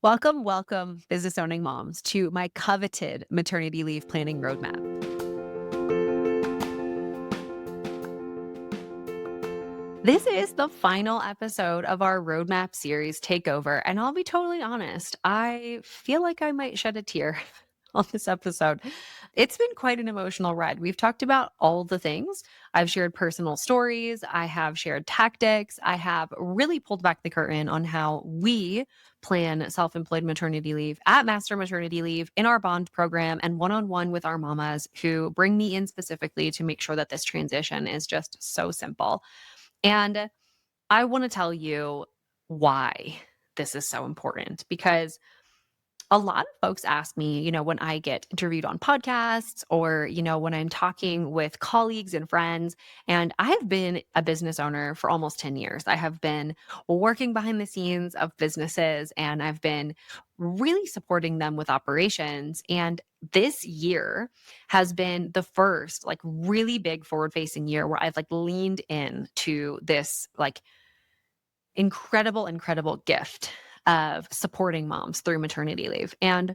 Welcome, welcome, business owning moms, to my coveted maternity leave planning roadmap. This is the final episode of our roadmap series takeover, and I'll be totally honest, I feel like I might shed a tear on this episode. It's been quite an emotional ride. We've talked about all the things. I've shared personal stories, I have shared tactics, I have really pulled back the curtain on how we plan self-employed maternity leave at Master Maternity Leave in our bond program and one-on-one with our mamas who bring me in specifically to make sure that this transition is just so simple. And I want to tell you why this is so important because a lot of folks ask me, when I get interviewed on podcasts or, when I'm talking with colleagues and friends, and I have been a business owner for almost 10 years. I have been working behind the scenes of businesses and I've been really supporting them with operations. And this year has been the first like really big forward facing year where I've like leaned in to this like incredible gift of supporting moms through maternity leave. And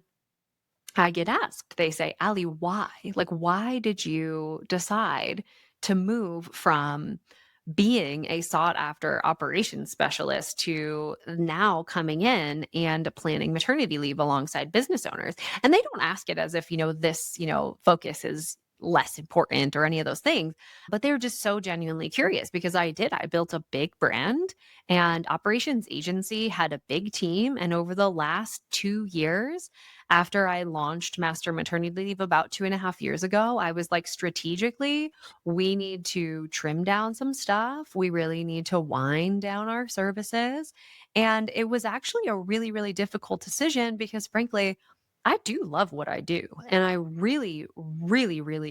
I get asked, they say, "Ali, why? Like, why did you decide to move from being a sought after operations specialist to now coming in and planning maternity leave alongside business owners?" And they don't ask it as if, this, focus is less important or any of those things, but they're just so genuinely curious because I built a big brand and operations agency had a big team. And over the last 2 years, after I launched Master Maternity Leave about 2.5 years ago, I was like, strategically, we need to trim down some stuff. We really need to wind down our services. And it was actually a really difficult decision because, frankly, I do love what I do. And I really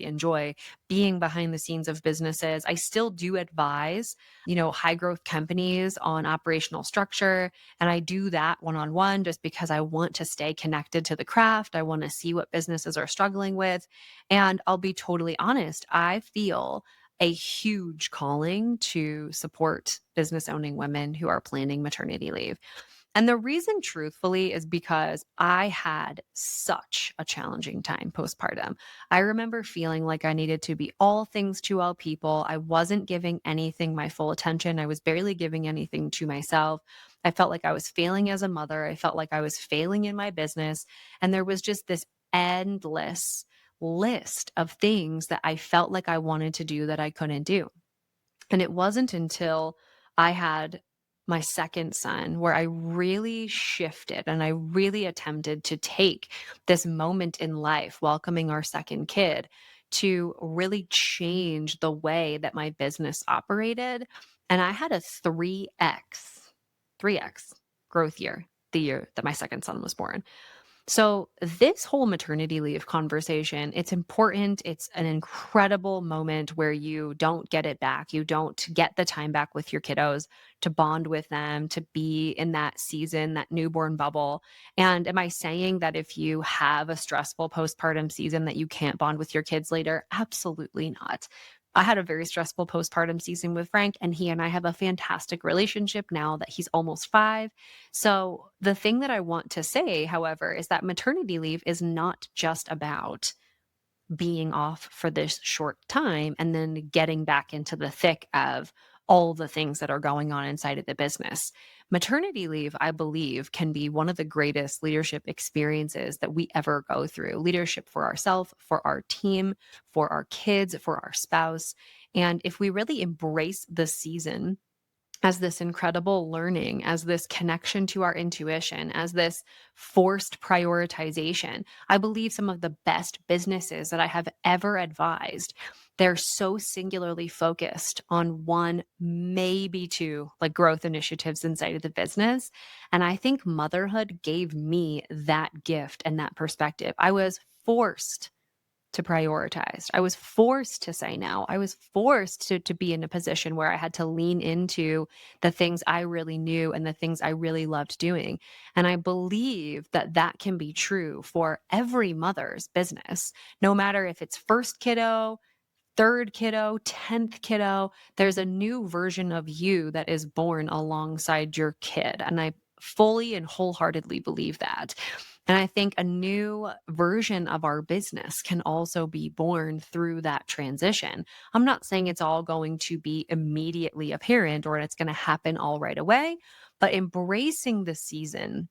enjoy being behind the scenes of businesses. I still do advise, high growth companies on operational structure. And I do that one on one just because I want to stay connected to the craft. I want to see what businesses are struggling with. And I'll be totally honest, I feel a huge calling to support business owning women who are planning maternity leave. And the reason, truthfully, is because I had such a challenging time postpartum. I remember feeling like I needed to be all things to all people. I wasn't giving anything my full attention. I was barely giving anything to myself. I felt like I was failing as a mother. I felt like I was failing in my business. And there was just this endless list of things that I felt like I wanted to do that I couldn't do. And it wasn't until I had my second son where I really shifted and I really attempted to take this moment in life, welcoming our second kid, to really change the way that my business operated. And I had a 3x growth year, the year that my second son was born. So this whole maternity leave conversation, it's important. It's an incredible moment where you don't get it back. You don't get the time back with your kiddos to bond with them, to be in that season, that newborn bubble. And am I saying that if you have a stressful postpartum season that you can't bond with your kids later? Absolutely not. I had a very stressful postpartum season with Frank, and he and I have a fantastic relationship now that he's almost 5. So, the thing that I want to say, however, is that maternity leave is not just about being off for this short time and then getting back into the thick of all the things that are going on inside of the business. Maternity leave, I believe, can be one of the greatest leadership experiences that we ever go through. Leadership for ourselves, for our team, for our kids, for our spouse. And if we really embrace the season as this incredible learning, as this connection to our intuition, as this forced prioritization. I believe some of the best businesses that I have ever advised, they're so singularly focused on one, maybe two, like growth initiatives inside of the business. And I think motherhood gave me that gift and that perspective. I was forced to prioritize. I was forced to say no. I was forced to be in a position where I had to lean into the things I really knew and the things I really loved doing. And I believe that that can be true for every mother's business, no matter if it's first kiddo, third kiddo, 10th kiddo, there's a new version of you that is born alongside your kid. And I fully and wholeheartedly believe that. And I think a new version of our business can also be born through that transition. I'm not saying it's all going to be immediately apparent or it's going to happen all right away, but embracing the season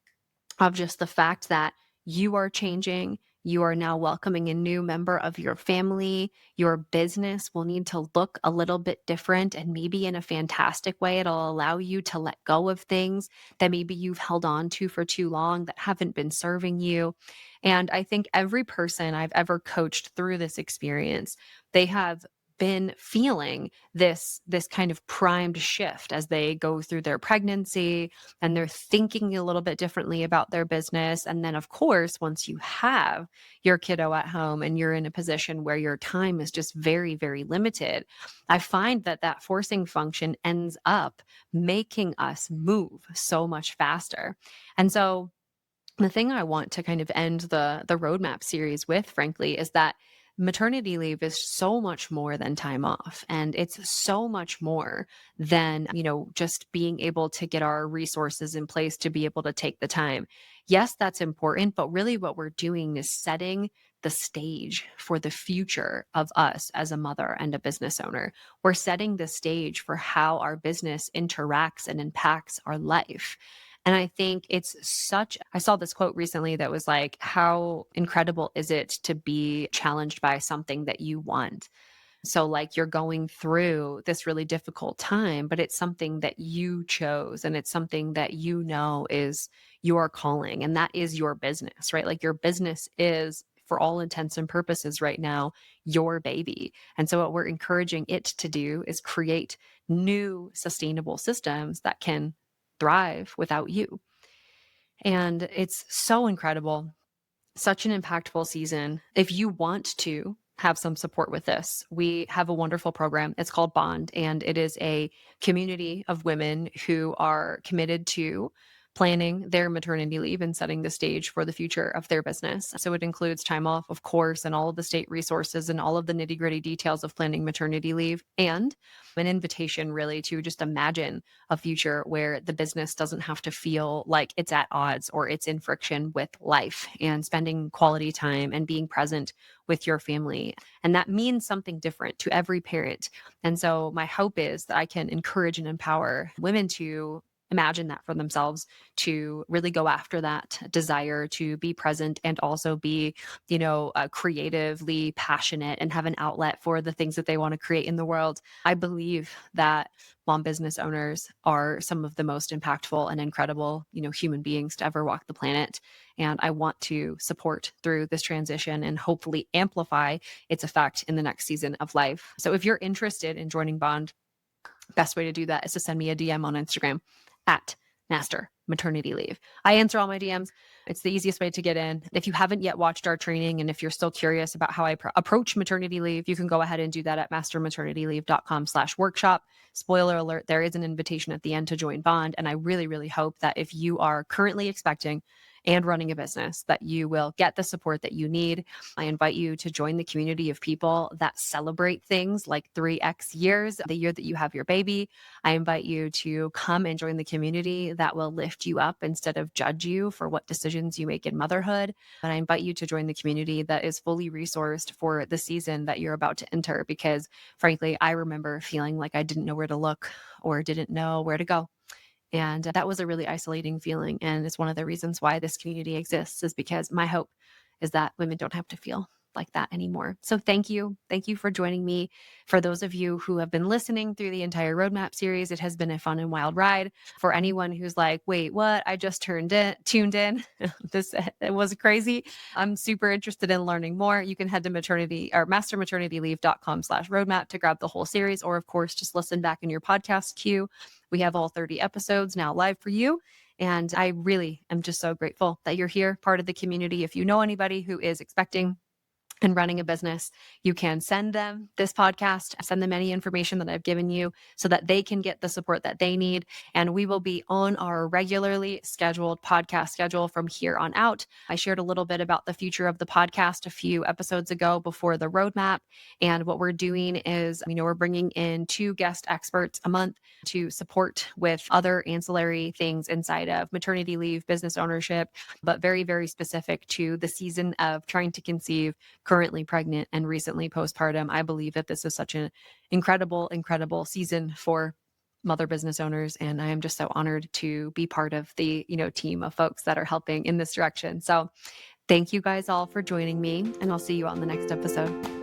of just the fact that you are changing. You are now welcoming a new member of your family. Your business will need to look a little bit different, and maybe in a fantastic way, it'll allow you to let go of things that maybe you've held on to for too long that haven't been serving you. And I think every person I've ever coached through this experience, they have been feeling this kind of primed shift as they go through their pregnancy, and they're thinking a little bit differently about their business. And then, of course, once you have your kiddo at home and you're in a position where your time is just very, very limited, I find that that forcing function ends up making us move so much faster. And so, the thing I want to kind of end the roadmap series with, frankly, is that maternity leave is so much more than time off, and it's so much more than, just being able to get our resources in place to be able to take the time. Yes, that's important, but really what we're doing is setting the stage for the future of us as a mother and a business owner. We're setting the stage for how our business interacts and impacts our life. And I think I saw this quote recently that was like, how incredible is it to be challenged by something that you want? So, like, you're going through this really difficult time, but it's something that you chose and it's something that is your calling, and that is your business, right? Like, your business is, for all intents and purposes right now, your baby. And so what we're encouraging it to do is create new sustainable systems that can thrive without you. And it's so incredible, such an impactful season. If you want to have some support with this, we have a wonderful program. It's called Bond, and it is a community of women who are committed to planning their maternity leave and setting the stage for the future of their business. So it includes time off, of course, and all of the state resources and all of the nitty-gritty details of planning maternity leave, and an invitation really to just imagine a future where the business doesn't have to feel like it's at odds or it's in friction with life, and spending quality time and being present with your family. And that means something different to every parent. And so my hope is that I can encourage and empower women to imagine that for themselves, to really go after that desire to be present and also be, creatively passionate and have an outlet for the things that they want to create in the world. I believe that mom business owners are some of the most impactful and incredible, human beings to ever walk the planet. And I want to support through this transition and hopefully amplify its effect in the next season of life. So if you're interested in joining Bond, best way to do that is to send me a DM on Instagram at Master Maternity Leave. I answer all my DMs. It's the easiest way to get in. If you haven't yet watched our training, and if you're still curious about how I approach maternity leave, you can go ahead and do that at mastermaternityleave.com/workshop. Spoiler alert, there is an invitation at the end to join Bond. And I really, really hope that if you are currently expecting and running a business, that you will get the support that you need. I invite you to join the community of people that celebrate things like 3x years, the year that you have your baby. I invite you to come and join the community that will lift you up instead of judge you for what decisions you make in motherhood. And I invite you to join the community that is fully resourced for the season that you're about to enter, because frankly, I remember feeling like I didn't know where to look or didn't know where to go. And that was a really isolating feeling. And it's one of the reasons why this community exists, is because my hope is that women don't have to feel like that anymore. So thank you. Thank you for joining me. For those of you who have been listening through the entire roadmap series, it has been a fun and wild ride. For anyone who's like, wait, what? I just tuned in. It was crazy. I'm super interested in learning more. You can head to mastermaternityleave.com/roadmap to grab the whole series, or of course, just listen back in your podcast queue. We have all 30 episodes now live for you. And I really am just so grateful that you're here, part of the community. If you know anybody who is expecting and running a business, you can send them this podcast, send them any information that I've given you so that they can get the support that they need. And we will be on our regularly scheduled podcast schedule from here on out. I shared a little bit about the future of the podcast a few episodes ago before the roadmap. And what we're doing is, we're bringing in 2 guest experts a month to support with other ancillary things inside of maternity leave, business ownership, but very, very specific to the season of trying to conceive, currently pregnant, and recently postpartum. I believe that this is such an incredible, incredible season for mother business owners. And I am just so honored to be part of the, team of folks that are helping in this direction. So thank you guys all for joining me, and I'll see you on the next episode.